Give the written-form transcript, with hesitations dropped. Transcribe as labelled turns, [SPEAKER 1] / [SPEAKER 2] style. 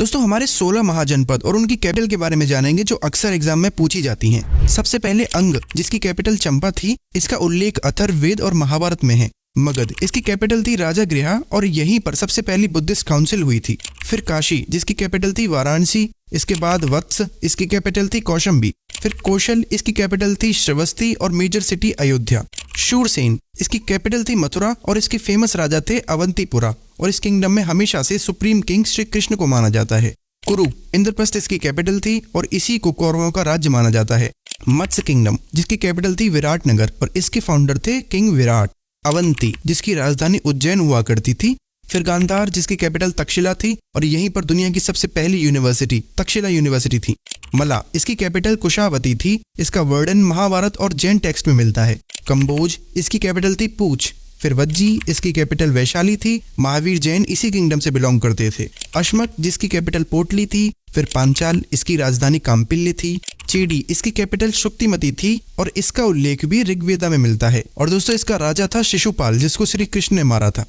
[SPEAKER 1] दोस्तों हमारे 16 महाजनपद और उनकी कैपिटल के बारे में जानेंगे जो अक्सर एग्जाम में पूछी जाती हैं। सबसे पहले अंग, जिसकी कैपिटल चंपा थी, इसका उल्लेख अथर्ववेद और महाभारत में है। मगध, इसकी कैपिटल थी राजागृहा और यहीं पर सबसे पहली बुद्धिस्ट काउंसिल हुई थी। फिर काशी, जिसकी कैपिटल थी वाराणसी। इसके बाद वत्स, इसकी कैपिटल थी कौशंबी। फिर कौशल, इसकी कैपिटल थी श्रवस्ती और मेजर सिटी अयोध्या। शूरसेन, इसकी कैपिटल थी मथुरा और इसके फेमस राजा थे अवंतीपुरा और इस किंगडम में हमेशा से सुप्रीम किंग श्री कृष्ण को माना जाता है। कुरु, इंद्रप्रस्थ इसकी कैपिटल थी और इसी को कौरवों का राज्य माना जाता है। मत्स्य किंगडम, जिसकी कैपिटल थी विराटनगर और इसके फाउंडर थे किंग विराट। अवंती, जिसकी राजधानी उज्जैन हुआ करती थी। फिर गांधार, जिसकी कैपिटल तक्षशिला थी और यहीं पर दुनिया की सबसे पहली यूनिवर्सिटी तक्षशिला यूनिवर्सिटी थी। मला, इसकी कैपिटल कुशावती थी। इसका वर्णन महाभारत और जैन टेक्स्ट में मिलता है। कंबोज, इसकी कैपिटल थी पूछ। फिर वज्जी, इसकी कैपिटल वैशाली थी। महावीर जैन इसी किंगडम से बिलोंग करते थे। अश्मक, जिसकी कैपिटल पोटली थी। फिर पांचाल, इसकी राजधानी काम्पिल्य थी। चेडी, इसकी कैपिटल शुक्तिमती थी और इसका उल्लेख भी ऋग्वेदा में मिलता है। और दोस्तों इसका राजा था शिशुपाल, जिसको श्री कृष्ण ने मारा था।